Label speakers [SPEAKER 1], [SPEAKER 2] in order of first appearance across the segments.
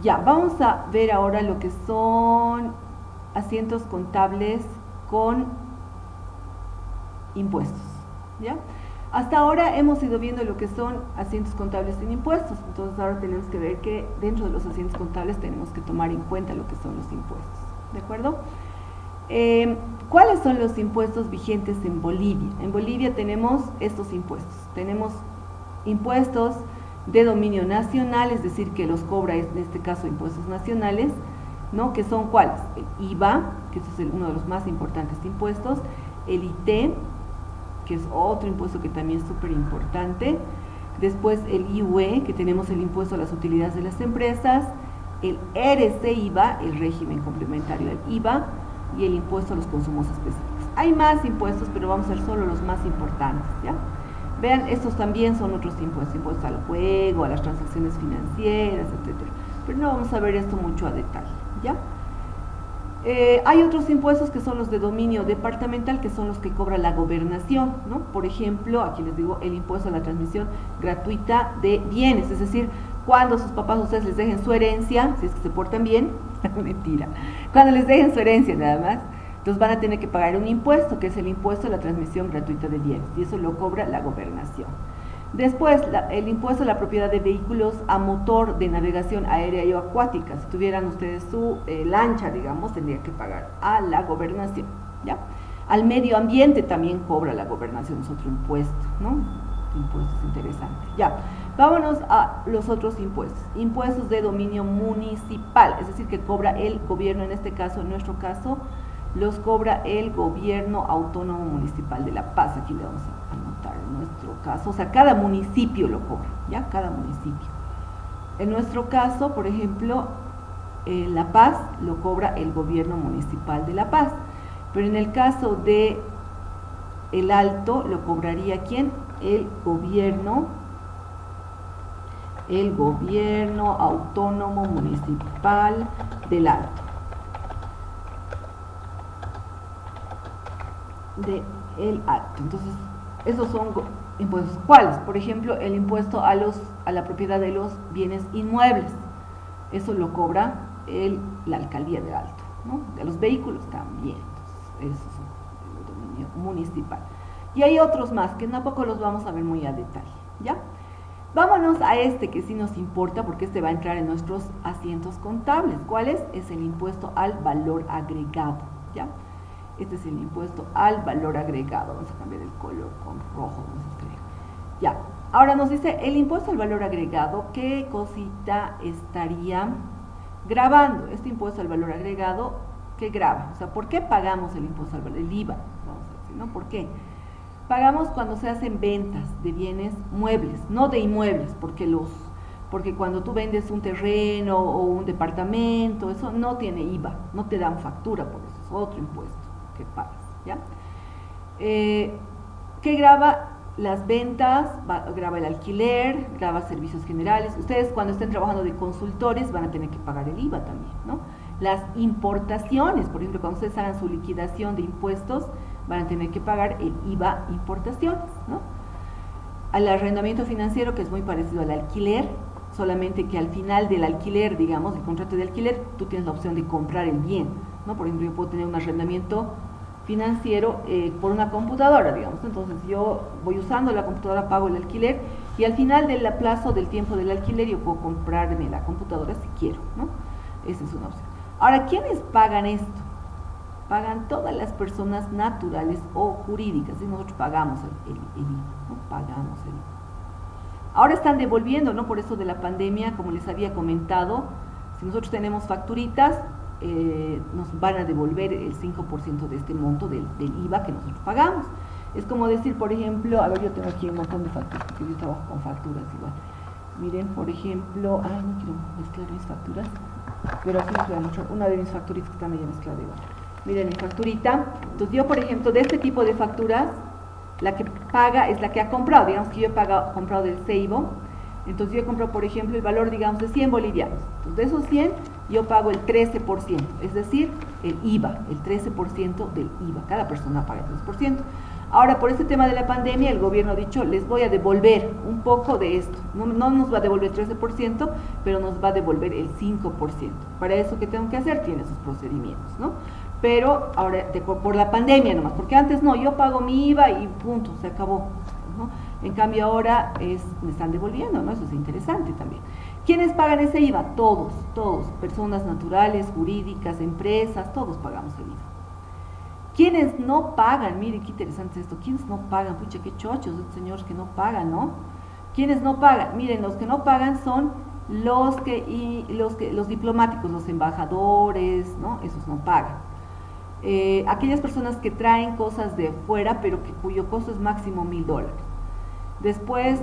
[SPEAKER 1] Ya, vamos a ver ahora lo que son asientos contables con impuestos, ¿ya? Hasta ahora hemos ido viendo lo que son asientos contables sin impuestos, entonces ahora tenemos que ver que dentro de los asientos contables tenemos que tomar en cuenta lo que son los impuestos, ¿de acuerdo? ¿Cuáles son los impuestos vigentes en Bolivia? En Bolivia tenemos estos impuestos. Tenemos impuestos de dominio nacional, es decir, que los cobra en este caso impuestos nacionales, ¿no? Que son ¿cuáles? El IVA, que es uno de los más importantes impuestos, el IT, que es otro impuesto que también es súper importante, después el IUE, que tenemos el impuesto a las utilidades de las empresas, el RC-IVA, el régimen complementario del IVA, y el impuesto a los consumos específicos. Hay más impuestos, pero vamos a ver solo los más importantes, ¿ya? Vean, estos también son otros impuestos, impuestos al juego, a las transacciones financieras, etcétera. Pero no vamos a ver esto mucho a detalle, ¿ya? Hay otros impuestos que son los de dominio departamental, que son los que cobra la gobernación, ¿no? Por ejemplo, aquí les digo, el impuesto a la transmisión gratuita de bienes, es decir, cuando sus papás a ustedes les dejen su herencia, si es que se portan bien, mentira, cuando les dejen su herencia nada más, entonces van a tener que pagar un impuesto, que es el impuesto a la transmisión gratuita de bienes, y eso lo cobra la gobernación. Después, el impuesto a la propiedad de vehículos a motor de navegación aérea y acuática. Si tuvieran ustedes su lancha, digamos, tendrían que pagar a la gobernación, ¿ya? Al medio ambiente también cobra la gobernación, es otro impuesto, ¿no? Impuestos interesantes, ya. Vámonos a los otros impuestos. Impuestos de dominio municipal, es decir, que cobra el gobierno, en este caso, en nuestro caso, los cobra el gobierno autónomo municipal de La Paz. Aquí le vamos a anotar en nuestro caso, o sea, cada municipio lo cobra, ¿ya? Cada municipio. En nuestro caso, por ejemplo, La Paz lo cobra el gobierno municipal de La Paz, pero en el caso de El Alto lo cobraría ¿quién? El gobierno autónomo municipal del Alto. De El Alto. Entonces, esos son impuestos. ¿Cuáles? Por ejemplo, el impuesto a la propiedad de los bienes inmuebles. Eso lo cobra la alcaldía del Alto, ¿no? De los vehículos también. Entonces, eso es el dominio municipal. Y hay otros más que tampoco los vamos a ver muy a detalle, ¿ya? Vámonos a este que sí nos importa, porque este va a entrar en nuestros asientos contables. ¿Cuál es? Es el impuesto al valor agregado, ¿ya? Este es el impuesto al valor agregado. Vamos a cambiar el color con rojo, vamos a escribir. Ya, ahora nos dice el impuesto al valor agregado, ¿qué cosita estaría grabando? Este impuesto al valor agregado, ¿qué graba? O sea, ¿por qué pagamos el impuesto al valor? El IVA, vamos a decir, ¿no? ¿Por qué? Pagamos cuando se hacen ventas de bienes muebles, no de inmuebles, porque cuando tú vendes un terreno o un departamento, eso no tiene IVA, no te dan factura por eso, es otro impuesto que pagas, ¿ya? ¿Qué graba? Las ventas, graba el alquiler, graba servicios generales. Ustedes cuando estén trabajando de consultores van a tener que pagar el IVA también, ¿no? Las importaciones, por ejemplo, cuando ustedes hagan su liquidación de impuestos, van a tener que pagar el IVA importaciones, ¿no? Al arrendamiento financiero, que es muy parecido al alquiler, solamente que al final del alquiler, digamos, el contrato de alquiler, tú tienes la opción de comprar el bien, ¿no? Por ejemplo, yo puedo tener un arrendamiento financiero por una computadora, digamos, entonces yo voy usando la computadora, pago el alquiler, y al final del plazo del tiempo del alquiler yo puedo comprarme la computadora si quiero, ¿no? Esa es una opción. Ahora, ¿quiénes pagan esto? Pagan todas las personas naturales o jurídicas, y nosotros pagamos el IVA, ¿no? Pagamos el IVA. Ahora están devolviendo, ¿no? Por eso de la pandemia, como les había comentado, si nosotros tenemos facturitas, nos van a devolver el 5% de este monto del IVA que nosotros pagamos. Es como decir, por ejemplo, a ver, yo tengo aquí un montón de facturas, porque yo trabajo con facturas igual. Miren, por ejemplo, no quiero mezclar mis facturas, pero aquí les voy a mostrar una de mis facturitas que está medio mezclada igual. Miren mi facturita. Entonces yo, por ejemplo, de este tipo de facturas, la que paga es la que ha comprado. Digamos que yo he comprado del Seibo. Entonces yo he comprado, por ejemplo, el valor, digamos, de 100 bolivianos. Entonces de esos 100 yo pago el 13%, es decir, el IVA, el 13% del IVA. Cada persona paga el 13%. Ahora, por este tema de la pandemia, el gobierno ha dicho, les voy a devolver un poco de esto. No nos va a devolver el 13%, pero nos va a devolver el 5%. Para eso, ¿qué tengo que hacer? Tiene sus procedimientos, ¿no? Pero ahora, por la pandemia nomás, porque antes no, yo pago mi IVA y punto, se acabó, ¿no? En cambio ahora me están devolviendo, ¿no? Eso es interesante también. ¿Quiénes pagan ese IVA? Todos, personas naturales, jurídicas, empresas, todos pagamos el IVA. ¿Quiénes no pagan? Miren qué interesante esto. ¿Quiénes no pagan? Pucha, qué chochos estos señores que no pagan, ¿no? ¿Quiénes no pagan? Miren, los que no pagan son los diplomáticos, los embajadores, ¿no? Esos no pagan. Aquellas personas que traen cosas de fuera, pero cuyo costo es máximo $1,000. Después,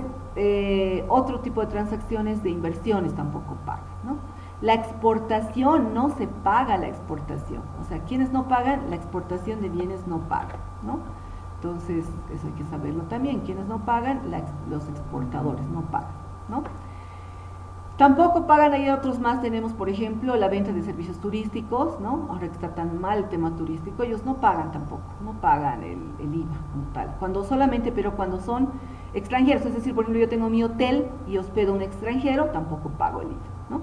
[SPEAKER 1] otro tipo de transacciones de inversiones tampoco pagan, ¿no? La exportación, no se paga la exportación. O sea, quienes no pagan, la exportación de bienes no pagan, ¿no? Entonces, eso hay que saberlo también. Quienes no pagan, los exportadores no pagan, ¿no? Tampoco pagan, hay otros más, tenemos por ejemplo la venta de servicios turísticos, ¿no? Ahora que está tan mal el tema turístico, ellos no pagan tampoco, no pagan el IVA como tal. Pero cuando son extranjeros, es decir, por ejemplo, yo tengo mi hotel y hospedo a un extranjero, tampoco pago el IVA, ¿no?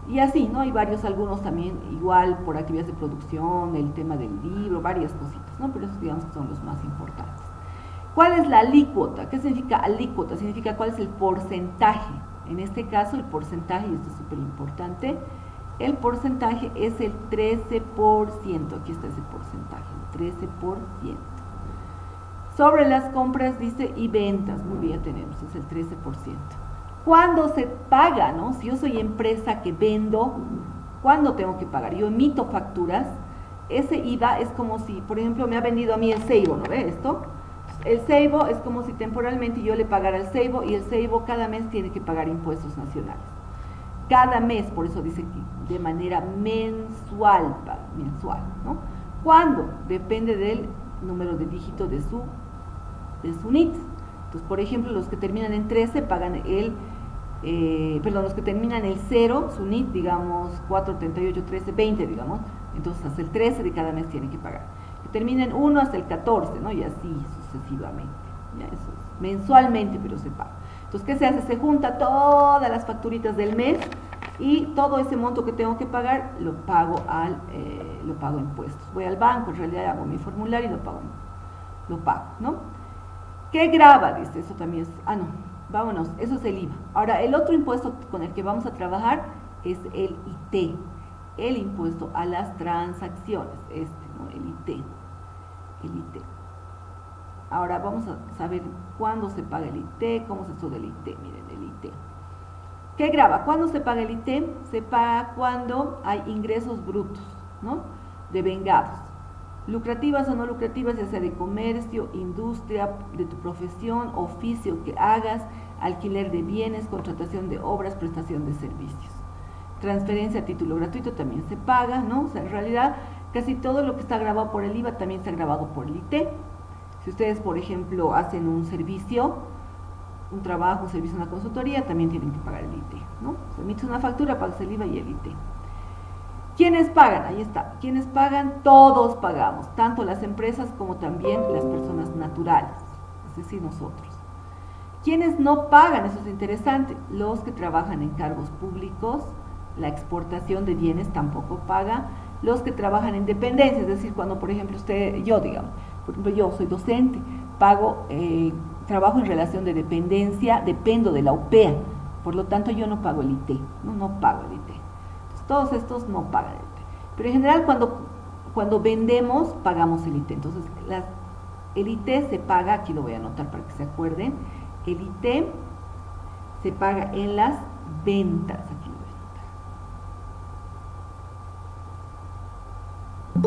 [SPEAKER 1] Y así, ¿no? Hay algunos también igual por actividades de producción, el tema del libro, varias cositas, ¿no? Pero esos digamos que son los más importantes. ¿Cuál es la alícuota? ¿Qué significa alícuota? Significa cuál es el porcentaje. En este caso el porcentaje, y esto es súper importante, el porcentaje es el 13%, aquí está ese porcentaje, el 13%. Sobre las compras dice y ventas, muy bien, tenemos, es el 13%. ¿Cuándo se paga, no? Si yo soy empresa que vendo, ¿cuándo tengo que pagar? Yo emito facturas, ese IVA es como si, por ejemplo, me ha vendido a mí el Seibo, ¿no ve esto? El Seibo es como si temporalmente yo le pagara al Seibo y el Seibo cada mes tiene que pagar impuestos nacionales. Cada mes, por eso dice que de manera mensual, ¿no? ¿Cuándo? Depende del número de dígito de su NIT. Entonces, por ejemplo, los que terminan en 13 pagan los que terminan en 0, su NIT, digamos, 4, 38, 13, 20, digamos, entonces hasta el 13 de cada mes tienen que pagar. Que termina en 1 hasta el 14, ¿no? Y así sucesivamente. ¿Ya? Eso es mensualmente, pero se paga. Entonces, ¿qué se hace? Se junta todas las facturitas del mes y todo ese monto que tengo que pagar lo pago a impuestos. Voy al banco, en realidad hago mi formulario y lo pago, ¿no? ¿Qué grava? Dice, eso también es, vámonos, eso es el IVA. Ahora, el otro impuesto con el que vamos a trabajar es el IT, el impuesto a las transacciones, ¿no? El IT. Ahora vamos a saber cuándo se paga el IT, cómo se sube el IT, miren, el IT. ¿Qué grava? ¿Cuándo se paga el IT? Se paga cuando hay ingresos brutos, ¿no? Devengados. Lucrativas o no lucrativas, ya sea de comercio, industria, de tu profesión, oficio que hagas, alquiler de bienes, contratación de obras, prestación de servicios. Transferencia a título gratuito también se paga, ¿no? O sea, en realidad casi todo lo que está grabado por el IVA también está grabado por el IT. Si ustedes, por ejemplo, hacen un servicio, un trabajo, un servicio, una consultoría, también tienen que pagar el IT, ¿no? Se emite una factura, pagas el IVA y el IT. ¿Quiénes pagan? Ahí está. ¿Quiénes pagan? Todos pagamos, tanto las empresas como también las personas naturales, es decir, nosotros. ¿Quiénes no pagan? Eso es interesante. Los que trabajan en cargos públicos, la exportación de bienes tampoco paga. Los que trabajan en dependencia, es decir, cuando, por ejemplo, yo soy docente, trabajo en relación de dependencia, dependo de la UPEA, por lo tanto yo no pago el IT, no pago el IT. Todos estos no pagan el IT. Pero en general cuando vendemos pagamos el IT. Entonces el IT se paga, aquí lo voy a anotar para que se acuerden, el IT se paga en las ventas. Aquí lo voy a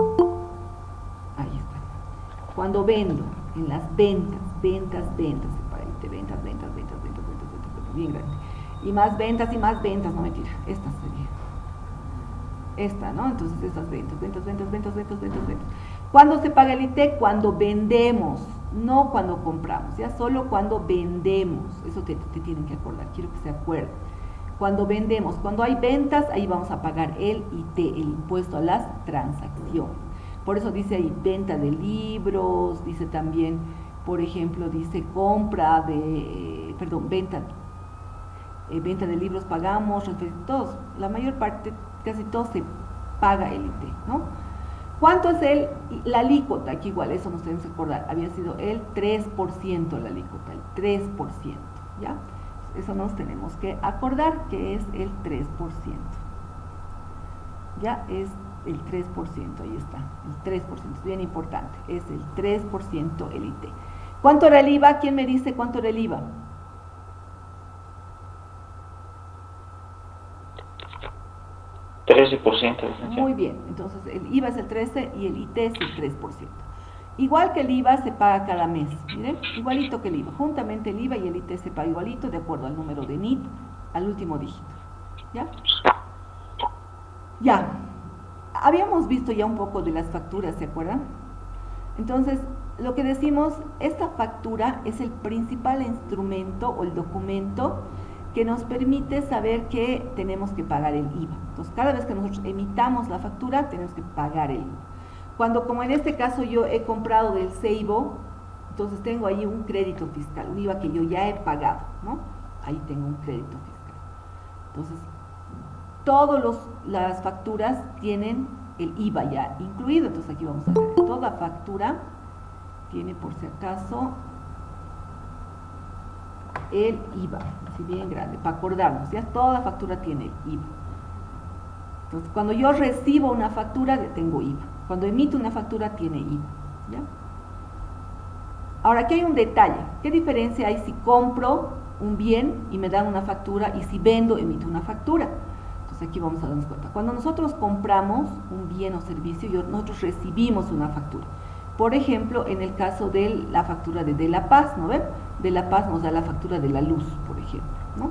[SPEAKER 1] anotar. Ahí está. Cuando vendo, en las ventas, se paga el IT, ventas, bien grande. Y más ventas, no mentira, esta sería. ¿No? Entonces estas ventas. ¿Cuándo se paga el IT? Cuando vendemos, no cuando compramos, ya solo cuando vendemos. Eso te tienen que acordar, quiero que se acuerden. Cuando vendemos, cuando hay ventas, ahí vamos a pagar el IT, el impuesto a las transacciones. Por eso dice ahí venta de libros, dice también, por ejemplo, dice compra de, venta de libros pagamos, todos, la mayor parte, casi todo se paga el IT, ¿no? ¿Cuánto es la alícuota? Aquí igual, eso nos tenemos que acordar, había sido el 3% la alícuota, el 3%, ¿ya? Eso nos tenemos que acordar que es el 3%. Ya es el 3%, ahí está, el 3%, es bien importante, es el 3% el IT. ¿Cuánto era el IVA? ¿Quién me dice cuánto era el IVA?
[SPEAKER 2] Muy
[SPEAKER 1] bien, entonces el IVA es el 13% y el IT es el 3%. Igual que el IVA se paga cada mes, miren, igualito que el IVA, juntamente el IVA y el IT se paga igualito de acuerdo al número de NIT, al último dígito, ¿ya? Ya, habíamos visto ya un poco de las facturas, ¿se acuerdan? Entonces, lo que decimos, esta factura es el principal instrumento o el documento que nos permite saber que tenemos que pagar el IVA. Entonces, cada vez que nosotros emitamos la factura, tenemos que pagar el IVA. Cuando, como en este caso, yo he comprado del Ceibo, entonces tengo ahí un crédito fiscal, un IVA que yo ya he pagado, ¿no? Ahí tengo un crédito fiscal. Entonces, todas las facturas tienen el IVA ya incluido, entonces aquí vamos a ver, toda factura tiene por si acaso el IVA, así bien grande, para acordarnos, ya toda factura tiene el IVA. Entonces, cuando yo recibo una factura, tengo IVA. Cuando emito una factura, tiene IVA, ¿ya? Ahora, aquí hay un detalle. ¿Qué diferencia hay si compro un bien y me dan una factura y si vendo, emito una factura? Entonces, aquí vamos a darnos cuenta. Cuando nosotros compramos un bien o servicio, nosotros recibimos una factura. Por ejemplo, en el caso de la factura de La Paz, ¿no ven? De La Paz nos da la factura de la luz, por ejemplo, ¿no?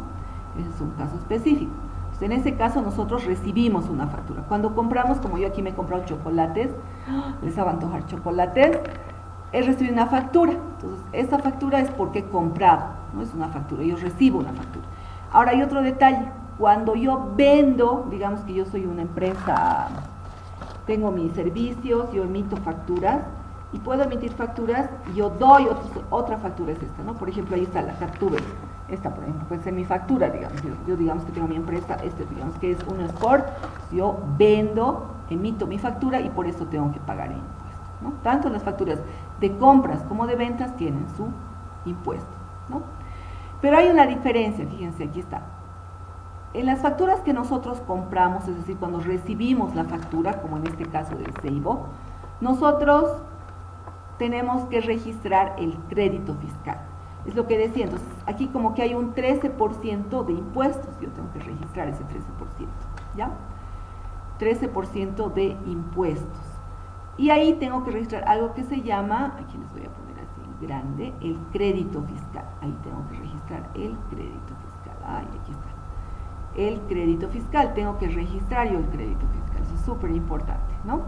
[SPEAKER 1] Ese es un caso específico. Entonces, en ese caso nosotros recibimos una factura. Cuando compramos, como yo aquí me he comprado chocolates, les va a antojar chocolates, he recibido una factura. Entonces, esa factura es porque he comprado, no es una factura, yo recibo una factura. Ahora hay otro detalle. Cuando yo vendo, digamos que yo soy una empresa, tengo mis servicios, yo emito facturas, y puedo emitir facturas, yo doy otra factura, es esta, ¿no? Por ejemplo, ahí está la Cartuber, esta por ejemplo, puede ser mi factura, digamos, yo digamos que tengo mi empresa, digamos que es un Sport, yo vendo, emito mi factura y por eso tengo que pagar impuestos, ¿no? Tanto las facturas de compras como de ventas tienen su impuesto, ¿no? Pero hay una diferencia, fíjense, aquí está. En las facturas que nosotros compramos, es decir, cuando recibimos la factura, como en este caso del Ceibo, nosotros tenemos que registrar el crédito fiscal. Es lo que decía, entonces aquí como que hay un 13% de impuestos, yo tengo que registrar ese 13%, ¿ya? 13% de impuestos. Y ahí tengo que registrar algo que se llama, aquí les voy a poner así en grande, el crédito fiscal. Ahí tengo que registrar el crédito fiscal. Ay, aquí está. El crédito fiscal, tengo que registrar yo el crédito fiscal, eso es súper importante, ¿no?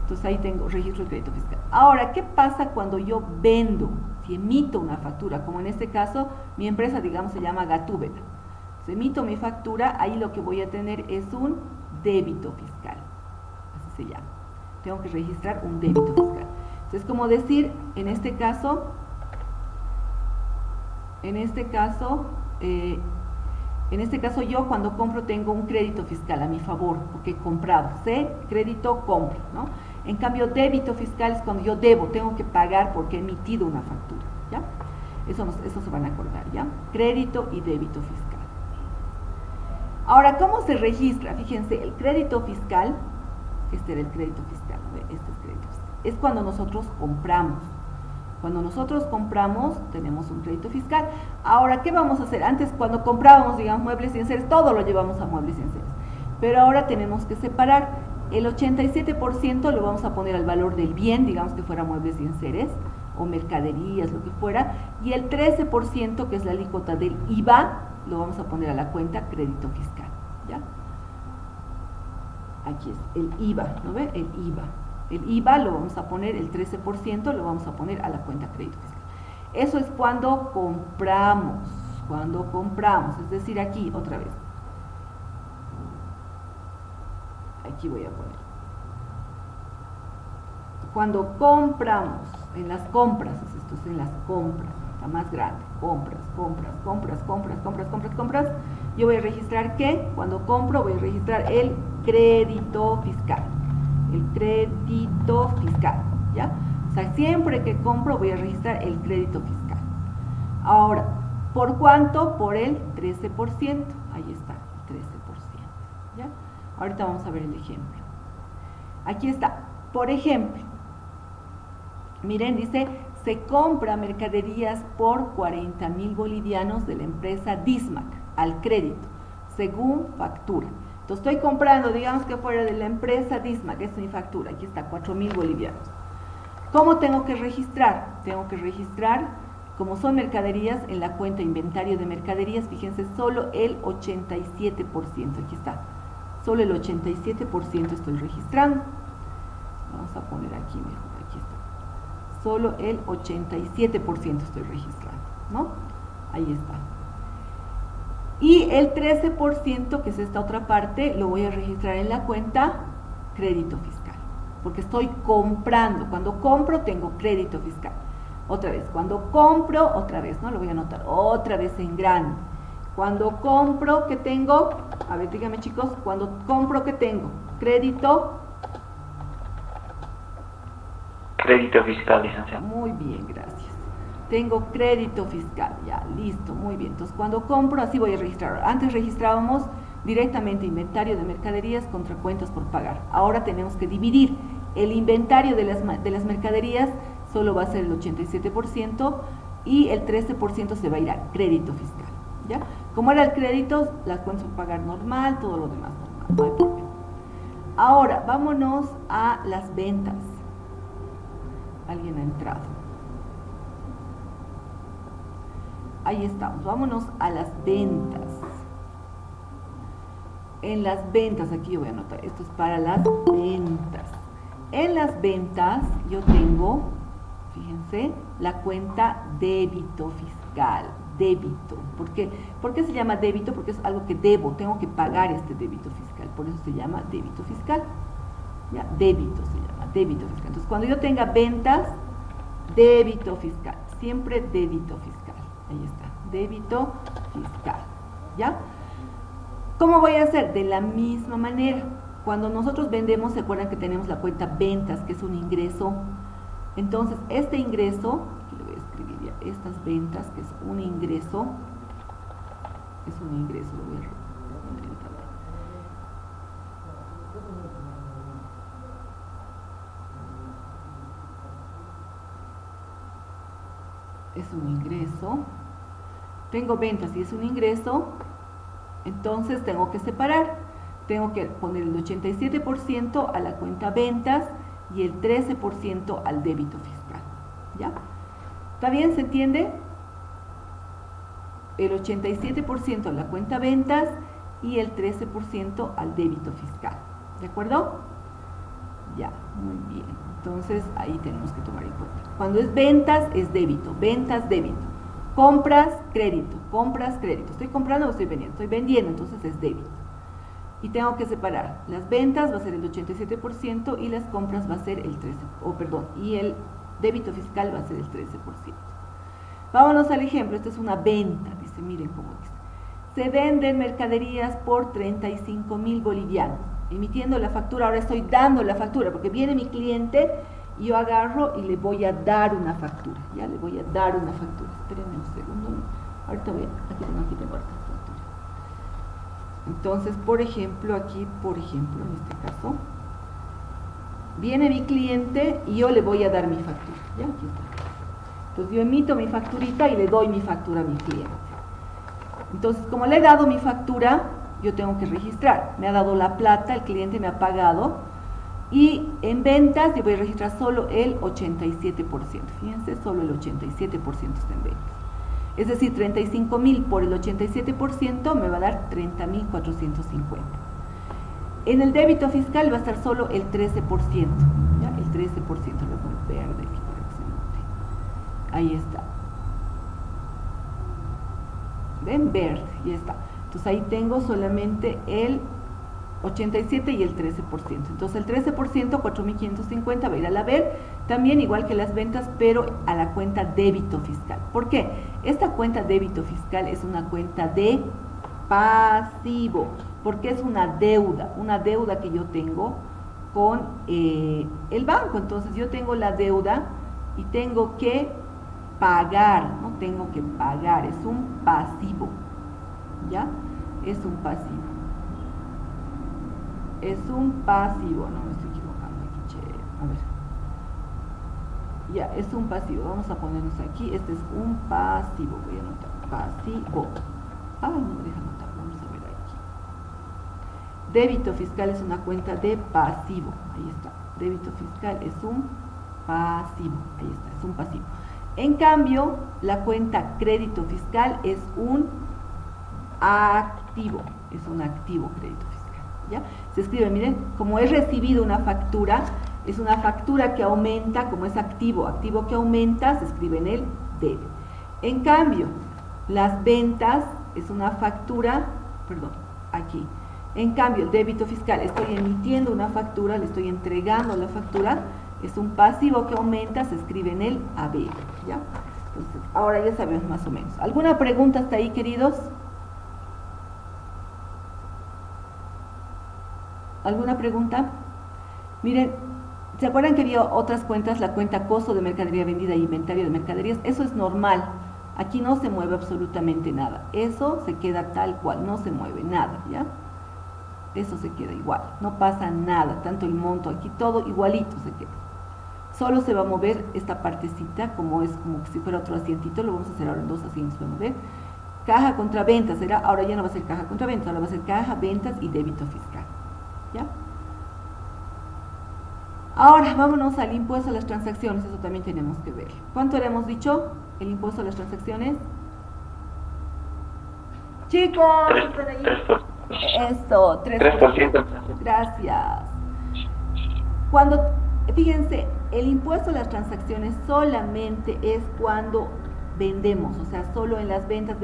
[SPEAKER 1] Entonces ahí tengo registro de crédito fiscal. Ahora, ¿qué pasa cuando yo vendo? Si emito una factura, como en este caso, mi empresa, digamos, se llama Gatúbela. Si emito mi factura, ahí lo que voy a tener es un débito fiscal. Así se llama. Tengo que registrar un débito fiscal. Entonces, como decir, en este caso, yo cuando compro tengo un crédito fiscal a mi favor, porque he comprado, crédito, compro, ¿no? En cambio, débito fiscal es cuando yo debo, tengo que pagar porque he emitido una factura, ¿ya? Eso se van a acordar, ¿ya? Crédito y débito fiscal. Ahora, ¿cómo se registra? Fíjense, el crédito fiscal, este era el crédito fiscal, ¿no? Este es crédito fiscal. Es cuando nosotros compramos. Cuando nosotros compramos, tenemos un crédito fiscal. Ahora, ¿qué vamos a hacer? Antes, cuando comprábamos, digamos, muebles y enseres, todo lo llevamos a muebles y enseres. Pero ahora tenemos que separar. El 87% lo vamos a poner al valor del bien, digamos que fuera muebles y enseres, o mercaderías, lo que fuera. Y el 13%, que es la alícuota del IVA, lo vamos a poner a la cuenta crédito fiscal, ¿ya? Aquí es el IVA, ¿no ve? El IVA. El IVA lo vamos a poner, el 13% lo vamos a poner a la cuenta crédito fiscal. Eso es cuando compramos, es decir, aquí otra vez. Aquí voy a poner. Cuando compramos, en las compras, esto es en las compras, está más grande, compras, yo voy a registrar ¿qué? Cuando compro voy a registrar el crédito fiscal, ¿ya? O sea, siempre que compro voy a registrar el crédito fiscal. Ahora, ¿por cuánto? Por el 13%, ahí está, 13%, ¿ya? Ahorita vamos a ver el ejemplo. Aquí está, por ejemplo, miren, dice, se compra mercaderías por 40.000 bolivianos de la empresa Dismac al crédito, según factura. Entonces estoy comprando, digamos que fuera de la empresa Dismac, esta es mi factura, aquí está, 4.000 bolivianos. ¿Cómo tengo que registrar? Tengo que registrar, como son mercaderías, en la cuenta inventario de mercaderías, fíjense, solo el 87%, aquí está, solo el 87% estoy registrando. Vamos a poner aquí mejor, aquí está. Solo el 87% estoy registrando, ¿no? Ahí está. Y el 13%, que es esta otra parte, lo voy a registrar en la cuenta crédito fiscal, porque estoy comprando. Cuando compro tengo crédito fiscal. Otra vez, cuando compro, otra vez, ¿no? Lo voy a anotar, otra vez en grande. Cuando compro, ¿qué tengo? A ver, díganme chicos, cuando compro, ¿qué tengo? Crédito
[SPEAKER 2] fiscal, licenciado.
[SPEAKER 1] Muy bien, gracias. Tengo crédito fiscal, ya, listo, muy bien. Entonces, cuando compro, así voy a registrar. Antes registrábamos directamente inventario de mercaderías contra cuentas por pagar. Ahora tenemos que dividir. El inventario de las mercaderías solo va a ser el 87% y el 13% se va a ir a crédito fiscal, ¿ya? Como era el crédito, las cuentas por pagar normal, todo lo demás normal, no hay problema. Ahora, vámonos a las ventas. Alguien ha entrado. Ahí estamos, vámonos a las ventas. En las ventas, aquí yo voy a anotar, esto es para las ventas. En las ventas yo tengo, fíjense, la cuenta débito fiscal, débito. ¿Por qué? ¿Por qué se llama débito? Porque es algo que debo, tengo que pagar este débito fiscal, por eso se llama débito fiscal. ¿Ya? Débito se llama, débito fiscal. Entonces, cuando yo tenga ventas, débito fiscal, siempre débito fiscal. Ahí está, débito fiscal. ¿Ya? ¿Cómo voy a hacer? De la misma manera. Cuando nosotros vendemos, se acuerdan que tenemos la cuenta ventas, que es un ingreso. Entonces, este ingreso, aquí le voy a escribir ya, estas ventas, que es un ingreso, lo voy a poner en tabla. Es un ingreso. Tengo ventas y es un ingreso, entonces tengo que separar. Tengo que poner el 87% a la cuenta ventas y el 13% al débito fiscal. ¿Ya? ¿Está bien? ¿Se entiende? El 87% a la cuenta ventas y el 13% al débito fiscal. ¿De acuerdo? Ya, muy bien. Entonces, ahí tenemos que tomar en cuenta. Cuando es ventas, es débito. Ventas, débito. Compras, crédito. Compras, crédito. ¿Estoy comprando o estoy vendiendo? Estoy vendiendo, entonces es débito. Y tengo que separar. Las ventas va a ser el 87% y las compras va a ser el 13%. Y el débito fiscal va a ser el 13%. Vámonos al ejemplo. Esta es una venta. Dice, miren cómo dice. Se venden mercaderías por 35.000 bolivianos. Emitiendo la factura, ahora estoy dando la factura, porque viene mi cliente y yo agarro y le voy a dar una factura. Ya le voy a dar una factura. Espérenme un segundo. Ahorita voy a, aquí tengo esta factura. Entonces, por ejemplo, en este caso, viene mi cliente y yo le voy a dar mi factura. Ya, aquí está. Entonces, yo emito mi facturita y le doy mi factura a mi cliente. Entonces, como le he dado mi factura, yo tengo que registrar. Me ha dado la plata, el cliente me ha pagado. Y en ventas yo voy a registrar solo el 87%. Fíjense, solo el 87% está en ventas. Es decir, 35.000 por el 87% me va a dar 30.450. En el débito fiscal va a estar solo el 13%. ¿Ya? El 13%, lo voy a poner verde aquí para que se note. Ahí está. ¿Ven? Verde, ya está. Entonces ahí tengo solamente el 87 y el 13%. Entonces el 13%, 4.550, va a ir al haber, también igual que las ventas, pero a la cuenta débito fiscal. ¿Por qué? Esta cuenta débito fiscal es una cuenta de pasivo, porque es una deuda que yo tengo con el banco. Entonces yo tengo la deuda y tengo que pagar, no tengo que pagar, es un pasivo, ¿ya? Es un pasivo. Es un pasivo, no me estoy equivocando aquí, che, a ver. Ya, es un pasivo, vamos a ponernos aquí, este es un pasivo, voy a anotar, pasivo. Ah, no me deja anotar, vamos a ver aquí. Débito fiscal es una cuenta de pasivo, ahí está. Débito fiscal es un pasivo, ahí está, es un pasivo. En cambio, la cuenta crédito fiscal es un activo, crédito fiscal, ¿ya? Se escribe, miren, como he recibido una factura, es una factura que aumenta, como es activo que aumenta, se escribe en el debe. En cambio, las ventas es una factura, perdón, aquí. En cambio, el débito fiscal, estoy emitiendo una factura, le estoy entregando la factura, es un pasivo que aumenta, se escribe en el haber, ¿ya? Entonces, ahora ya sabemos más o menos. ¿Alguna pregunta hasta ahí, queridos? ¿Alguna pregunta? Miren, ¿se acuerdan que había otras cuentas? La cuenta costo de mercadería vendida y inventario de mercaderías. Eso es normal. Aquí no se mueve absolutamente nada. Eso se queda tal cual, no se mueve nada, ¿ya? Eso se queda igual, no pasa nada, tanto el monto aquí, todo igualito se queda. Solo se va a mover esta partecita, como es como si fuera otro asientito, lo vamos a hacer ahora en dos asientos, se va a mover. Caja contra ventas, ahora ya no va a ser caja contra ventas, ahora va a ser caja, ventas y débito fiscal, ¿ya? Ahora, vámonos al impuesto a las transacciones, eso también tenemos que ver. ¿Cuánto le hemos dicho? El impuesto a las transacciones. Chicos,
[SPEAKER 2] 3%.
[SPEAKER 1] Eso, 3%. Gracias. Cuando, fíjense, el impuesto a las transacciones solamente es cuando vendemos, o sea, solo en las ventas.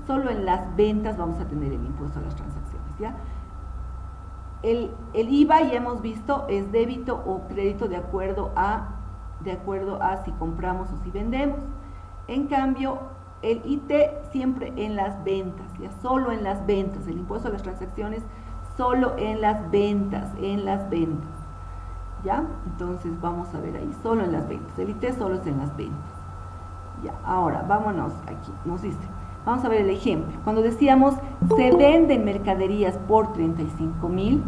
[SPEAKER 1] Solo en las ventas vamos a tener el impuesto a las transacciones, ¿ya? El IVA, ya hemos visto, es débito o crédito de acuerdo a si compramos o si vendemos. En cambio, el IT siempre en las ventas, ya solo en las ventas, el impuesto a las transacciones solo en las ventas, ¿ya? Entonces vamos a ver ahí, solo en las ventas, el IT solo es en las ventas. Ya, ahora vámonos aquí, nos dice, vamos a ver el ejemplo, cuando decíamos se venden mercaderías por 35.000,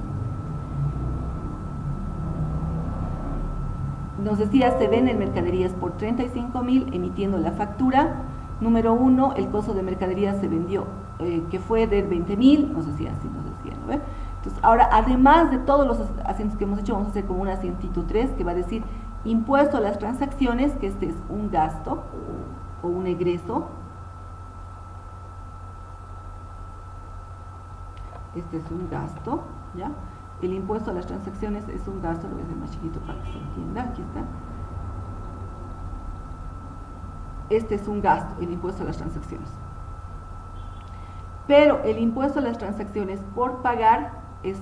[SPEAKER 1] nos decía se venden mercaderías por 35.000 emitiendo la factura. Número 1, el costo de mercaderías se vendió, que fue de 20.000, nos decía así, ¿no ve? Entonces, ahora, además de todos los asientos que hemos hecho, vamos a hacer como un asientito 3, que va a decir impuesto a las transacciones, que este es un gasto o un egreso. Este es un gasto, ¿ya? El impuesto a las transacciones es un gasto, lo voy a hacer más chiquito para que se entienda, aquí está. Este es un gasto, el impuesto a las transacciones. Pero el impuesto a las transacciones por pagar es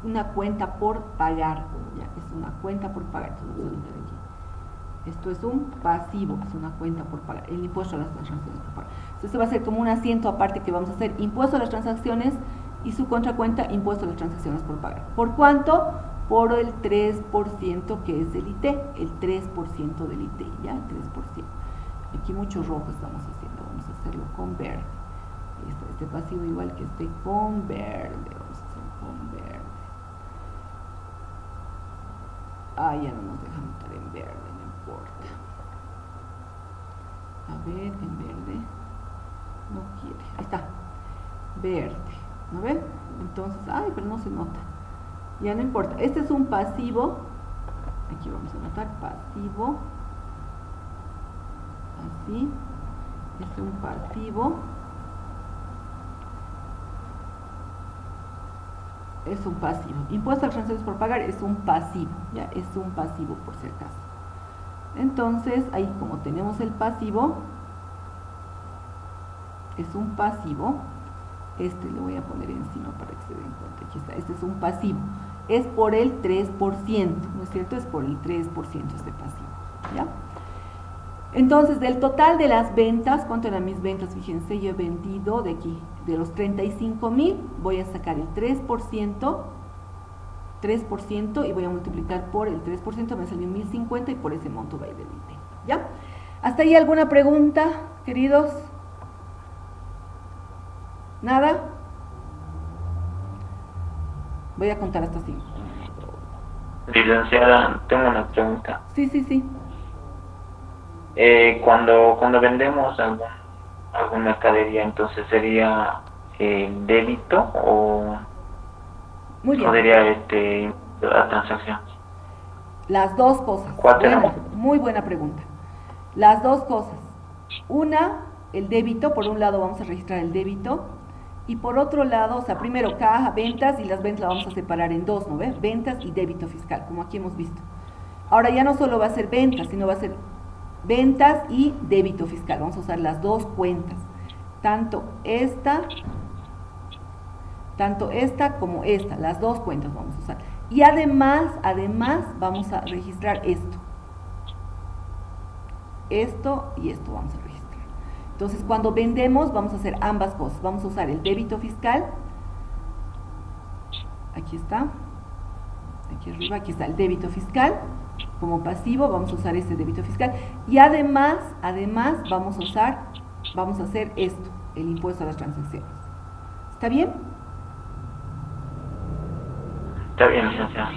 [SPEAKER 1] una cuenta por pagar, ¿ya? Es una cuenta por pagar. Entonces, vamos a anotar aquí. Esto es un pasivo, es una cuenta por pagar, el impuesto a las transacciones por pagar. Entonces, este va a ser como un asiento aparte que vamos a hacer, impuesto a las transacciones y su contracuenta, impuesto a las transacciones por pagar. ¿Por cuánto? Por el 3% que es el IT, el 3% del IT, ¿ya? El 3%. Aquí mucho rojo estamos haciendo, vamos a hacerlo con verde. Este pasivo igual que este con verde, vamos a hacerlo con verde. Ah, ya no nos deja anotar en verde, no importa. A ver, en verde, no quiere, ahí está, verde, ¿no ven? Entonces, ay, pero no se nota. Ya no importa, este es un pasivo, aquí vamos a anotar pasivo, así, es un pasivo, impuesto a las transacciones por pagar es un pasivo, ya, es un pasivo por si acaso. Entonces, ahí como tenemos el pasivo, es un pasivo. Este lo voy a poner encima para que se den cuenta. Aquí está, este es un pasivo. Es por el 3%, ¿no es cierto? Es por el 3% este pasivo, ¿ya? Entonces, del total de las ventas, ¿cuánto eran mis ventas? Fíjense, yo he vendido de aquí, de los 35,000, voy a sacar el 3%, y voy a multiplicar por el 3%, me salió 1,050 y por ese monto va a ir el ítem, ¿ya? ¿Hasta ahí alguna pregunta, queridos? ¿Nada? Voy a contar hasta 5.
[SPEAKER 2] Licenciada, tengo una pregunta.
[SPEAKER 1] Sí.
[SPEAKER 2] Cuando vendemos alguna mercadería, entonces sería débito o
[SPEAKER 1] Muy bien.
[SPEAKER 2] sería la transacción.
[SPEAKER 1] Las dos cosas.
[SPEAKER 2] ¿Cuál tenemos?
[SPEAKER 1] Muy buena pregunta. Las dos cosas. Una, el débito, por un lado vamos a registrar el débito, y por otro lado, o sea, primero caja, ventas, y las ventas las vamos a separar en dos, ¿no ves? Ventas y débito fiscal, como aquí hemos visto. Ahora ya no solo va a ser ventas, sino va a ser ventas y débito fiscal. Vamos a usar las dos cuentas, tanto esta como esta, las dos cuentas vamos a usar. Y además vamos a registrar esto y esto vamos a registrar. Entonces, cuando vendemos vamos a hacer ambas cosas. Vamos a usar el débito fiscal, aquí está, aquí arriba, aquí está el débito fiscal como pasivo, vamos a usar este débito fiscal, y además vamos a hacer esto, el impuesto a las transacciones. ¿Está bien?
[SPEAKER 2] Está bien, licenciada.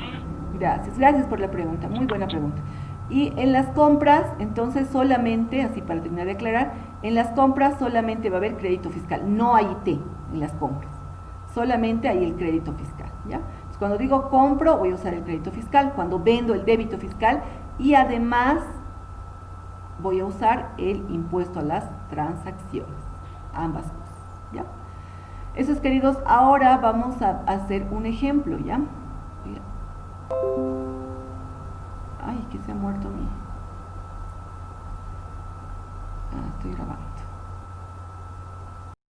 [SPEAKER 1] Gracias por la pregunta, muy buena pregunta. Y en las compras, entonces solamente, así para terminar de aclarar, en las compras solamente va a haber crédito fiscal, no hay IT en las compras, solamente hay el crédito fiscal, ¿ya? Entonces, cuando digo compro, voy a usar el crédito fiscal, cuando vendo el débito fiscal, y además voy a usar el impuesto a las transacciones, ambas cosas, ¿ya? Eso es, queridos. Ahora vamos a hacer un ejemplo, ¿ya? Ay, que se ha muerto mi... estoy grabando.